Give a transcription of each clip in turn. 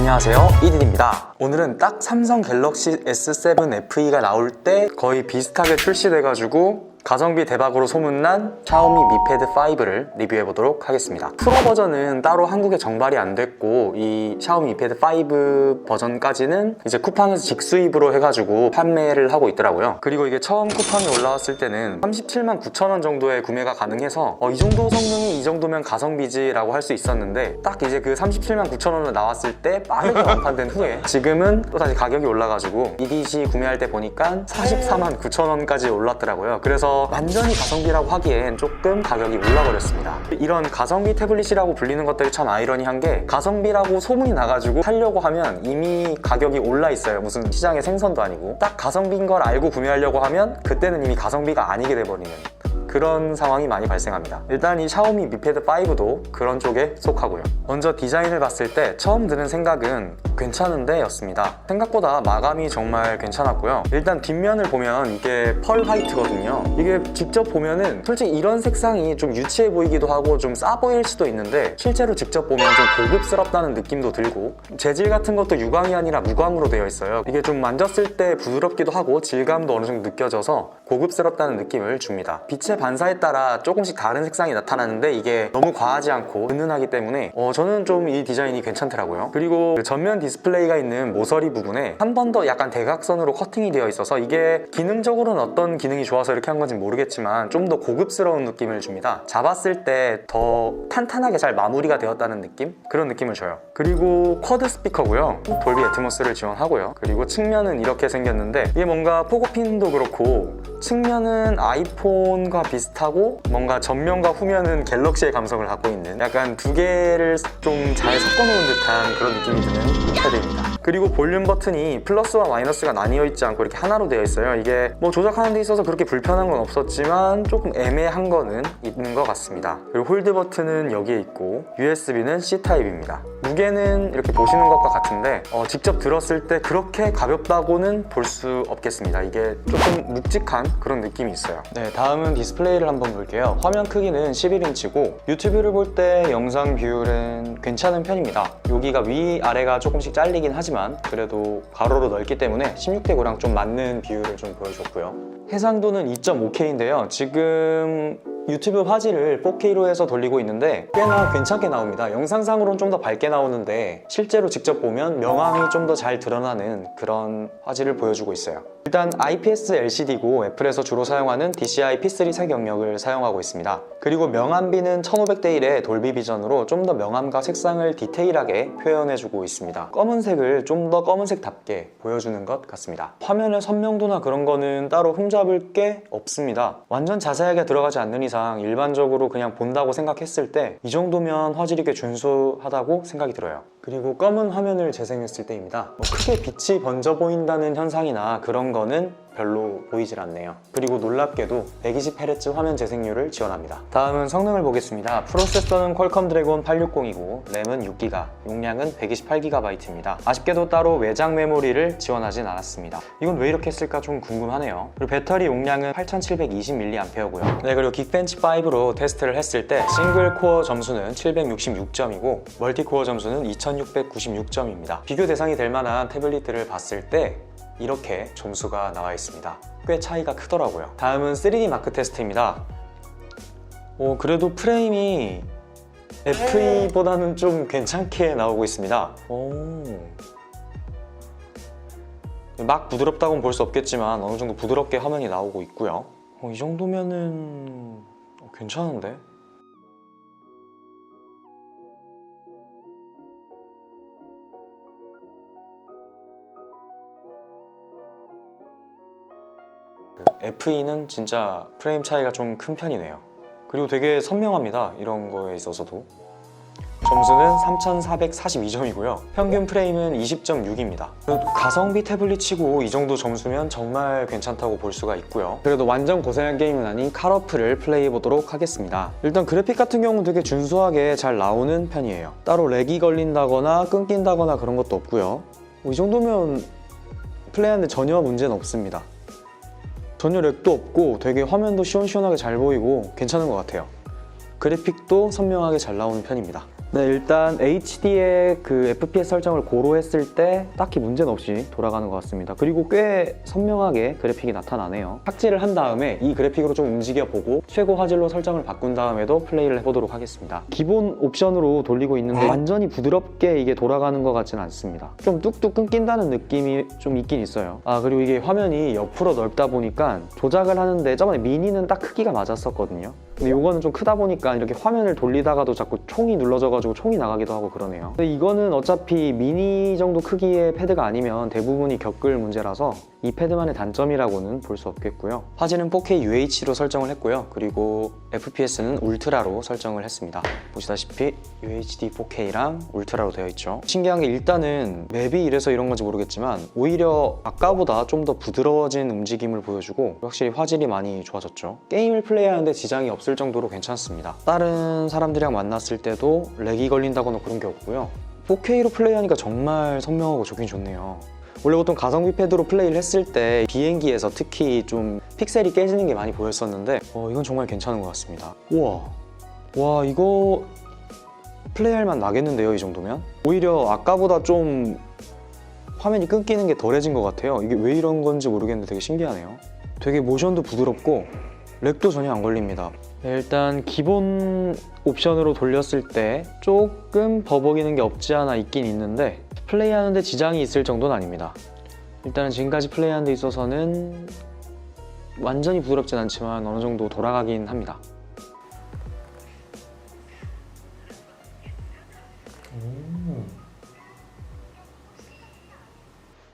안녕하세요, 이딘입니다. 오늘은 딱 삼성 갤럭시 S7 FE가 나올 때 거의 비슷하게 출시돼가지고 가성비 대박으로 소문난 샤오미 Mi Pad 5를 리뷰해보도록 하겠습니다. 프로 버전은 따로 한국에 정발이 안 됐고 이 샤오미 Mi Pad 5 버전까지는 이제 쿠팡에서 직수입으로 해가지고 판매를 하고 있더라고요. 그리고 이게 처음 쿠팡에 올라왔을 때는 37만 9천 원 정도에 구매가 가능해서 이 정도 성능이 이 정도면 가성비지 라고 할 수 있었는데 딱 이제 그 37만 9천 원으로 나왔을 때 빠르게 완판된 후에 지금은 또 다시 가격이 올라가지고 EDC 구매할 때 보니까 44만 9천 원까지 올랐더라고요. 그래서 완전히 가성비라고 하기엔 조금 가격이 올라버렸습니다. 이런 가성비 태블릿이라고 불리는 것들이 참 아이러니한 게 가성비라고 소문이 나가지고 사려고 하면 이미 가격이 올라 있어요. 무슨 시장의 생선도 아니고 딱 가성비인 걸 알고 구매하려고 하면 그때는 이미 가성비가 아니게 돼버리는 그런 상황이 많이 발생합니다. 일단 이 샤오미 Mi Pad 5도 그런 쪽에 속하고요. 먼저 디자인을 봤을 때 처음 드는 생각은 괜찮은데 였습니다. 생각보다 마감이 정말 괜찮았고요. 일단 뒷면을 보면 이게 펄 화이트거든요. 이게 직접 보면은 솔직히 이런 색상이 좀 유치해 보이기도 하고 좀 싸 보일 수도 있는데 실제로 직접 보면 좀 고급스럽다는 느낌도 들고 재질 같은 것도 유광이 아니라 무광으로 되어 있어요. 이게 좀 만졌을 때 부드럽기도 하고 질감도 어느 정도 느껴져서 고급스럽다는 느낌을 줍니다. 빛의 반사에 따라 조금씩 다른 색상이 나타나는데 이게 너무 과하지 않고 은은하기 때문에 저는 좀 이 디자인이 괜찮더라고요. 그리고 그 전면 디스플레이가 있는 모서리 부분에 한 번 더 약간 대각선으로 커팅이 되어 있어서 이게 기능적으로는 어떤 기능이 좋아서 이렇게 한 건지 모르겠지만 좀 더 고급스러운 느낌을 줍니다. 잡았을 때 더 탄탄하게 잘 마무리가 되었다는 느낌? 그런 느낌을 줘요. 그리고 쿼드 스피커고요. 돌비 애트모스를 지원하고요. 그리고 측면은 이렇게 생겼는데 이게 뭔가 포고핀도 그렇고 측면은 아이폰과 비슷하고 뭔가 전면과 후면은 갤럭시의 감성을 갖고 있는 약간 두 개를 좀 잘 섞어놓은 듯한 그런 느낌이 드는 패드입니다. 그리고 볼륨 버튼이 플러스와 마이너스가 나뉘어 있지 않고 이렇게 하나로 되어 있어요. 이게 뭐 조작하는 데 있어서 그렇게 불편한 건 없었지만 조금 애매한 거는 있는 것 같습니다. 그리고 홀드 버튼은 여기에 있고 USB는 C타입입니다. 무게는 이렇게 보시는 것과 같은데 직접 들었을 때 그렇게 가볍다고는 볼 수 없겠습니다. 이게 조금 묵직한 그런 느낌이 있어요. 네, 다음은 디스플레이를 한번 볼게요. 화면 크기는 11인치고 유튜브를 볼 때 영상 비율은 괜찮은 편입니다. 여기가 위아래가 조금씩 잘리긴 하지만 그래도 가로로 넓기 때문에 16:9랑 좀 맞는 비율을 좀 보여줬고요. 해상도는 2.5K인데요. 지금 유튜브 화질을 4K로 해서 돌리고 있는데 꽤나 괜찮게 나옵니다. 영상상으로는 좀 더 밝게 나오는데 실제로 직접 보면 명암이 좀 더 잘 드러나는 그런 화질을 보여주고 있어요. 일단 IPS LCD고 애플에서 주로 사용하는 DCI P3 색 영역을 사용하고 있습니다. 그리고 명암비는 1500대 1의 돌비 비전으로 좀 더 명암과 색상을 디테일하게 표현해주고 있습니다. 검은색을 좀 더 검은색답게 보여주는 것 같습니다. 화면의 선명도나 그런 거는 따로 흠잡을 게 없습니다. 완전 자세하게 들어가지 않는 이상 일반적으로 그냥 본다고 생각했을 때 이 정도면 화질이 꽤 준수하다고 생각이 들어요. 그리고 검은 화면을 재생했을 때입니다. 크게 빛이 번져 보인다는 현상이나 그런 거는 별로 보이질 않네요. 그리고 놀랍게도 120Hz 화면 재생률을 지원합니다. 다음은 성능을 보겠습니다. 프로세서는 퀄컴 드래곤 860이고 램은 6GB, 용량은 128GB입니다. 아쉽게도 따로 외장 메모리를 지원하진 않았습니다. 이건 왜 이렇게 했을까 좀 궁금하네요. 그리고 배터리 용량은 8720mAh고요. 네, 그리고 긱벤치 5로 테스트를 했을 때 싱글 코어 점수는 766점이고 멀티 코어 점수는 2696점입니다. 비교 대상이 될 만한 태블릿들을 봤을 때 이렇게 점수가 나와 있습니다. 꽤 차이가 크더라고요. 다음은 3D 마크 테스트입니다. 그래도 프레임이 FE보다는 좀 괜찮게 나오고 있습니다. 막 부드럽다고는 볼 수 없겠지만 어느 정도 부드럽게 화면이 나오고 있고요. 이 정도면은 괜찮은데? FE는 진짜 프레임 차이가 좀 큰 편이네요. 그리고 되게 선명합니다. 이런 거에 있어서도. 점수는 3442점이고요. 평균 프레임은 20.6입니다. 가성비 태블릿 치고 이 정도 점수면 정말 괜찮다고 볼 수가 있고요. 그래도 완전 고생한 게임은 아닌 칼오프를 플레이해보도록 하겠습니다. 일단 그래픽 같은 경우는 되게 준수하게 잘 나오는 편이에요. 따로 렉이 걸린다거나 끊긴다거나 그런 것도 없고요. 이 정도면 플레이하는데 전혀 문제는 없습니다. 전혀 렉도 없고 되게 화면도 시원시원하게 잘 보이고 괜찮은 것 같아요. 그래픽도 선명하게 잘 나오는 편입니다. 네, 일단 HD의 그 FPS 설정을 고로 했을 때 딱히 문제는 없이 돌아가는 것 같습니다. 그리고 꽤 선명하게 그래픽이 나타나네요. 삭제를 한 다음에 이 그래픽으로 좀 움직여보고 최고 화질로 설정을 바꾼 다음에도 플레이를 해보도록 하겠습니다. 기본 옵션으로 돌리고 있는데 완전히 부드럽게 이게 돌아가는 것 같지는 않습니다. 좀 뚝뚝 끊긴다는 느낌이 좀 있긴 있어요. 그리고 이게 화면이 옆으로 넓다 보니까 조작을 하는데 저번에 미니는 딱 크기가 맞았었거든요. 근데 이거는 좀 크다 보니까 이렇게 화면을 돌리다가도 자꾸 총이 눌러져가지고 총이 나가기도 하고 그러네요. 근데 이거는 어차피 미니 정도 크기의 패드가 아니면 대부분이 겪을 문제라서 이 패드만의 단점이라고는 볼 수 없겠고요. 화질은 4K UHD로 설정을 했고요. 그리고 FPS는 울트라로 설정을 했습니다. 보시다시피 UHD 4K랑 울트라로 되어 있죠. 신기한 게 일단은 맵이 이래서 이런 건지 모르겠지만 오히려 아까보다 좀 더 부드러워진 움직임을 보여주고 확실히 화질이 많이 좋아졌죠. 게임을 플레이하는데 지장이 없을 정도로 괜찮습니다. 다른 사람들이랑 만났을 때도 렉이 걸린다거나 그런 게 없고요. 4K로 플레이하니까 정말 선명하고 좋긴 좋네요. 원래 보통 가성비 패드로 플레이를 했을 때 비행기에서 특히 좀 픽셀이 깨지는 게 많이 보였었는데 이건 정말 괜찮은 것 같습니다. 우와, 와 이거 플레이할 만 나겠는데요, 이 정도면? 오히려 아까보다 좀 화면이 끊기는 게 덜해진 것 같아요. 이게 왜 이런 건지 모르겠는데 되게 신기하네요. 되게 모션도 부드럽고 렉도 전혀 안 걸립니다. 일단 기본 옵션으로 돌렸을 때 조금 버벅이는 게 없지 않아 있긴 있는데 플레이하는데 지장이 있을 정도는 아닙니다. 일단은 지금까지 플레이하는 데 있어서는 완전히 부드럽진 않지만 어느 정도 돌아가긴 합니다.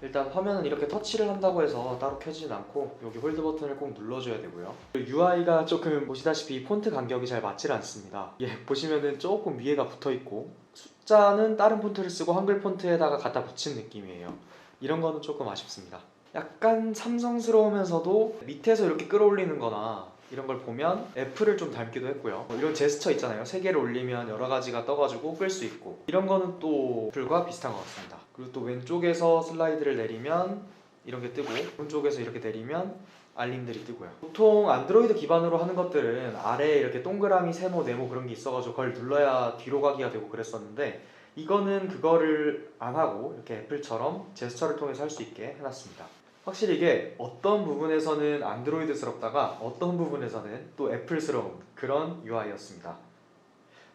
일단 화면은 이렇게 터치를 한다고 해서 따로 켜지진 않고 여기 홀드 버튼을 꼭 눌러줘야 되고요. UI가 조금 보시다시피 폰트 간격이 잘 맞질 않습니다. 보시면은 조금 위에가 붙어있고 숫자는 다른 폰트를 쓰고 한글 폰트에다가 갖다 붙인 느낌이에요. 이런 거는 조금 아쉽습니다. 약간 삼성스러우면서도 밑에서 이렇게 끌어올리는 거나 이런 걸 보면 애플을 좀 닮기도 했고요. 이런 제스처 있잖아요. 3개를 올리면 여러 가지가 떠가지고 끌 수 있고 이런 거는 또 애플과 비슷한 것 같습니다. 그리고 또 왼쪽에서 슬라이드를 내리면 이런 게 뜨고 오른쪽에서 이렇게 내리면 알림들이 뜨고요. 보통 안드로이드 기반으로 하는 것들은 아래에 이렇게 동그라미, 세모, 네모 그런 게 있어가지고 그걸 눌러야 뒤로 가기가 되고 그랬었는데 이거는 그거를 안 하고 이렇게 애플처럼 제스처를 통해서 할 수 있게 해놨습니다. 확실히 이게 어떤 부분에서는 안드로이드스럽다가 어떤 부분에서는 또 애플스러운 그런 UI였습니다.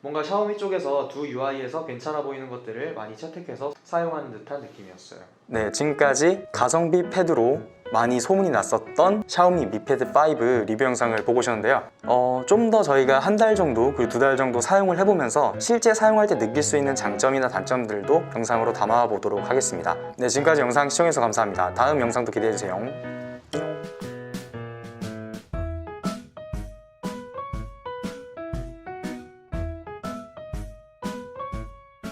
뭔가 샤오미 쪽에서 두 UI에서 괜찮아 보이는 것들을 많이 채택해서 사용하는 듯한 느낌이었어요. 네, 지금까지 가성비 패드로 많이 소문이 났었던 샤오미 Mi Pad 5 리뷰 영상을 보고 오셨는데요. 좀 더 저희가 한 달 정도 그리고 2달 정도 사용을 해보면서 실제 사용할 때 느낄 수 있는 장점이나 단점들도 영상으로 담아보도록 하겠습니다. 네, 지금까지 영상 시청해주셔서 감사합니다. 다음 영상도 기대해주세요.